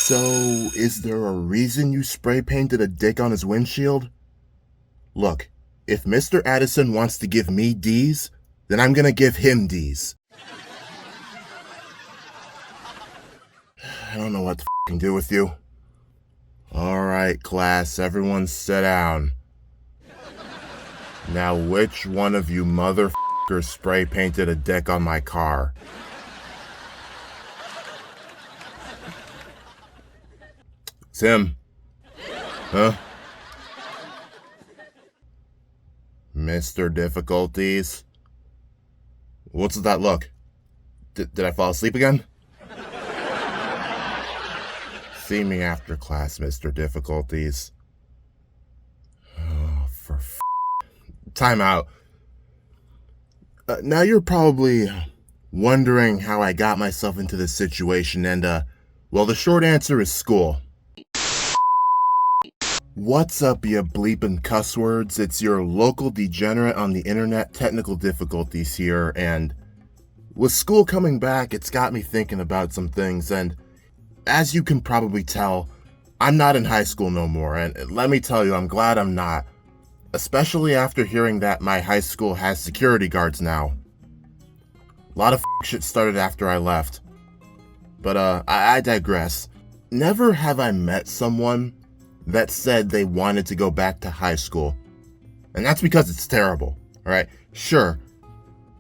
So, is there a reason you spray painted a dick on his windshield? Look, if Mr. Addison wants to give me D's, then I'm gonna give him D's. I don't know what to f***ing do with you. Alright, class, everyone sit down. Now, which one of you motherfuckers spray painted a dick on my car? Tim. Huh? Mr. Difficulties? What's with that look? Did I fall asleep again? See me after class, Mr. Difficulties. Oh, for time out. Now you're probably wondering how I got myself into this situation, and, well, the short answer is school. What's up, you bleepin' cuss words? It's your local degenerate on the internet, Technical Difficulties here, and with school coming back, it's got me thinking about some things, and as you can probably tell, I'm not in high school no more, and let me tell you, I'm glad I'm not, especially after hearing that my high school has security guards now. A lot of shit started after I left, but I digress. Never have I met someone that said they wanted to go back to high school. And that's because it's terrible, alright? Sure,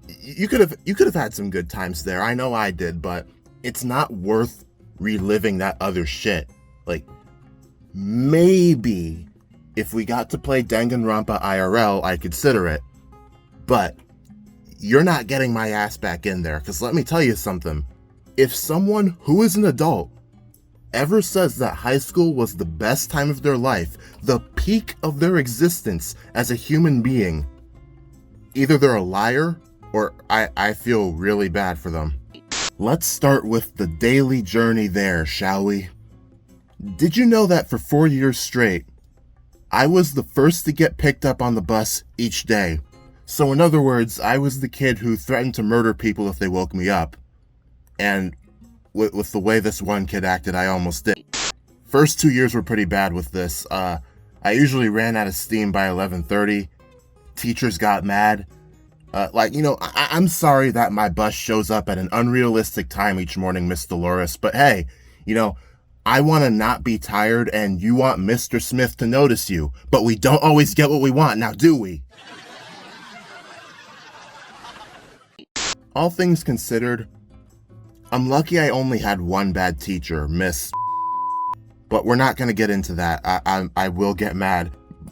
you could have had some good times there, I know I did, but it's not worth reliving that other shit. Like, maybe if we got to play Danganronpa IRL, I'd consider it. But you're not getting my ass back in there, because let me tell you something. If someone who is an adult ever says that high school was the best time of their life, the peak of their existence as a human being, either they're a liar or I feel really bad for them. Let's start with the daily journey there, shall we? Did you know that for 4 years straight, I was the first to get picked up on the bus each day? So in other words, I was the kid who threatened to murder people if they woke me up. And with the way this one kid acted, I almost did. First 2 years were pretty bad with this. I usually ran out of steam by 11:30. Teachers got mad. I'm sorry that my bus shows up at an unrealistic time each morning, Miss Dolores, but hey, I want to not be tired and you want Mr. Smith to notice you, but we don't always get what we want, now do we? All things considered, I'm lucky I only had one bad teacher, Miss. But we're not going to get into that. I will get mad.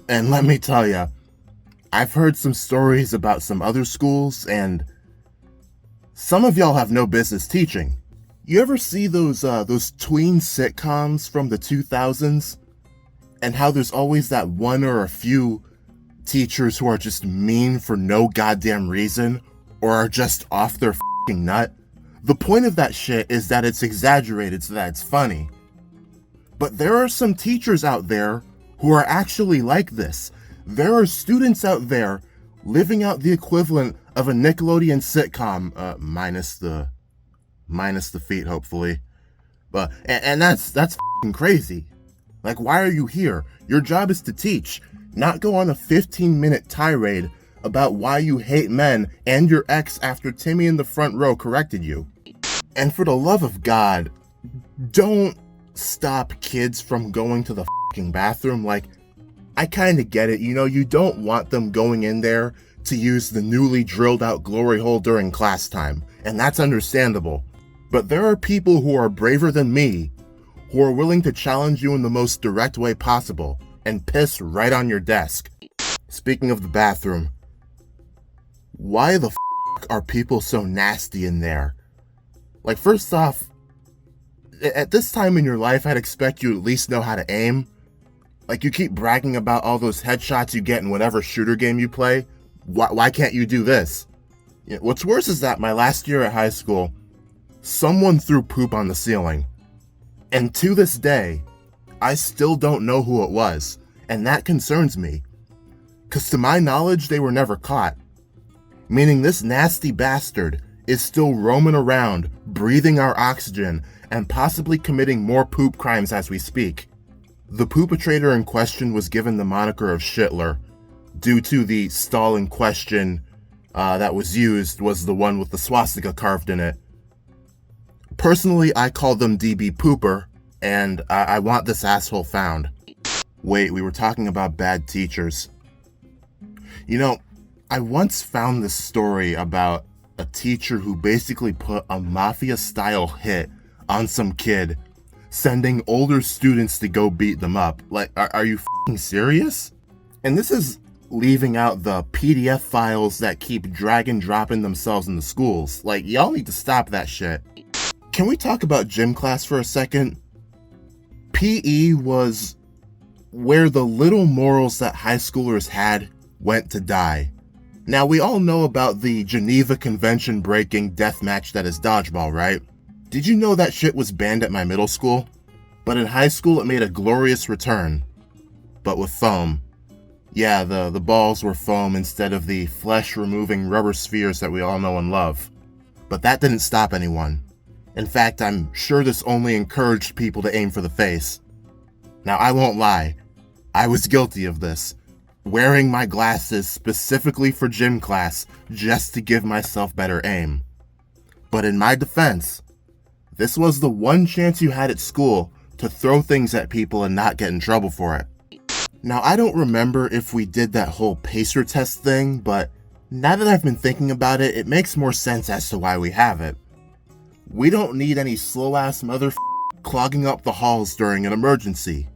And let me tell ya, I've heard some stories about some other schools, and some of y'all have no business teaching. You ever see those tween sitcoms from the 2000s? And how there's always that one or a few teachers who are just mean for no goddamn reason, or are just off their f***ing nut? The point of that shit is that it's exaggerated so that it's funny. But there are some teachers out there who are actually like this. There are students out there living out the equivalent of a Nickelodeon sitcom, minus the feet, hopefully. But and that's f***ing crazy. Like, why are you here? Your job is to teach, not go on a 15-minute tirade about why you hate men and your ex after Timmy in the front row corrected you. And for the love of God, don't stop kids from going to the f***ing bathroom. Like, I kinda get it, you don't want them going in there to use the newly drilled out glory hole during class time, and that's understandable. But there are people who are braver than me, who are willing to challenge you in the most direct way possible, and piss right on your desk. Speaking of the bathroom, why the f*** are people so nasty in there? Like, first off, at this time in your life, I'd expect you at least know how to aim. Like, you keep bragging about all those headshots you get in whatever shooter game you play. Why can't you do this? What's worse is that my last year at high school, someone threw poop on the ceiling. And to this day, I still don't know who it was. And that concerns me. 'Cause to my knowledge, they were never caught. Meaning this nasty bastard is still roaming around, breathing our oxygen, and possibly committing more poop crimes as we speak. The poopatrator in question was given the moniker of Shitler, due to the stall in question that was used was the one with the swastika carved in it. Personally, I call them DB Pooper, and I want this asshole found. Wait, we were talking about bad teachers. You know, I once found this story about a teacher who basically put a mafia-style hit on some kid, sending older students to go beat them up. Like, are you f***ing serious? And this is leaving out the PDF files that keep drag and dropping themselves in the schools. Like, y'all need to stop that shit. Can we talk about gym class for a second? PE was where the little morals that high schoolers had went to die. Now, we all know about the Geneva Convention breaking death match that is dodgeball, right? Did you know that shit was banned at my middle school? But in high school, it made a glorious return. But with foam. Yeah, the balls were foam instead of the flesh-removing rubber spheres that we all know and love. But that didn't stop anyone. In fact, I'm sure this only encouraged people to aim for the face. Now, I won't lie. I was guilty of this. Wearing my glasses specifically for gym class just to give myself better aim. But in my defense, this was the one chance you had at school to throw things at people and not get in trouble for it. Now, I don't remember if we did that whole pacer test thing, but now that I've been thinking about it, it makes more sense as to why we have it. We don't need any slow-ass clogging up the halls during an emergency.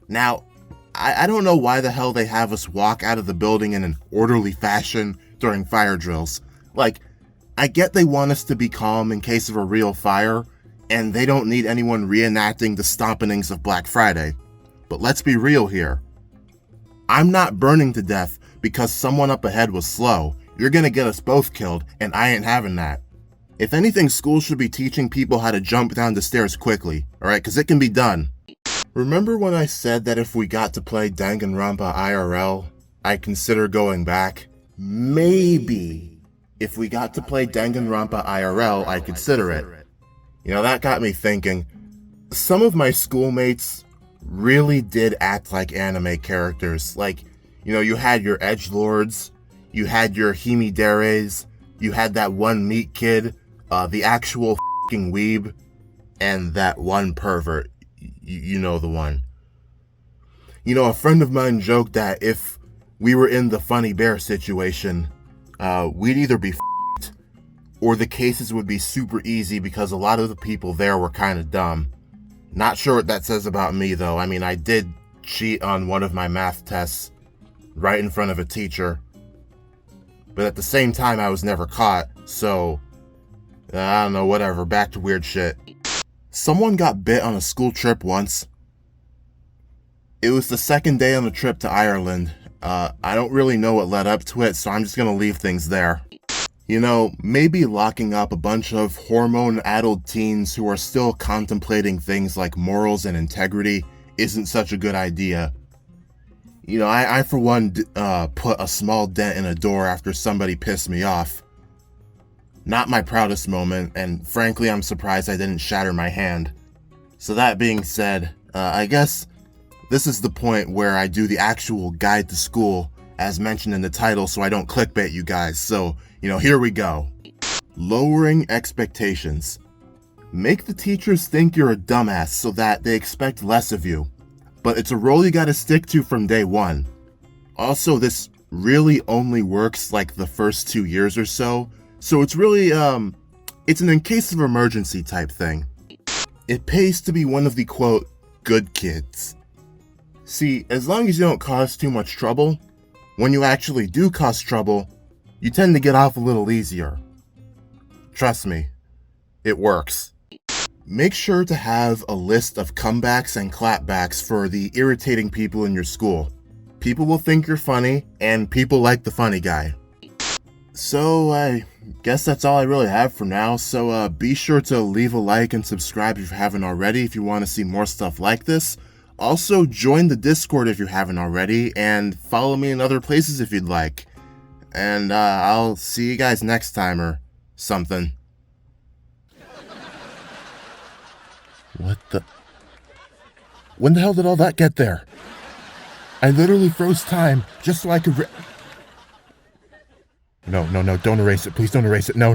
Now, I don't know why the hell they have us walk out of the building in an orderly fashion during fire drills. Like, I get they want us to be calm in case of a real fire, and they don't need anyone reenacting the stompings of Black Friday. But let's be real here. I'm not burning to death because someone up ahead was slow. You're gonna get us both killed, and I ain't having that. If anything, schools should be teaching people how to jump down the stairs quickly, alright? Because it can be done. Remember when I said that if we got to play Danganronpa IRL, I'd consider going back? Maybe. If we got to play Danganronpa IRL, I'd consider it. You know, that got me thinking. Some of my schoolmates really did act like anime characters. Like, you know, you had your edgelords, you had your himideres, you had that one meat kid, the actual f***ing weeb, and that one pervert. You know the one. You know, a friend of mine joked that if we were in the funny bear situation, we'd either be f***ed or the cases would be super easy because a lot of the people there were kind of dumb. Not sure what that says about me, though. I mean, I did cheat on one of my math tests right in front of a teacher. But at the same time, I was never caught, so I don't know, whatever, back to weird shit. Someone got bit on a school trip once. It was the second day on the trip to Ireland. I don't really know what led up to it, so I'm just gonna leave things there. You know, maybe locking up a bunch of hormone-addled teens who are still contemplating things like morals and integrity isn't such a good idea. You know, I for one, put a small dent in a door after somebody pissed me off. Not my proudest moment, and frankly, I'm surprised I didn't shatter my hand. So that being said, I guess this is the point where I do the actual guide to school, as mentioned in the title, so I don't clickbait you guys. So, you know, here we go. Lowering expectations. Make the teachers think you're a dumbass so that they expect less of you. But it's a role you gotta stick to from day one. Also, this really only works like the first 2 years or so. So it's really, it's an in case of emergency type thing. It pays to be one of the, quote, good kids. See, as long as you don't cause too much trouble, when you actually do cause trouble, you tend to get off a little easier. Trust me, it works. Make sure to have a list of comebacks and clapbacks for the irritating people in your school. People will think you're funny, and people like the funny guy. So, I guess that's all I really have for now, so be sure to leave a like and subscribe if you haven't already if you want to see more stuff like this. Also, join the Discord if you haven't already, and follow me in other places if you'd like. And I'll see you guys next time or something. What the? When the hell did all that get there? I literally froze time just so I could No, don't erase it. Please don't erase it. No.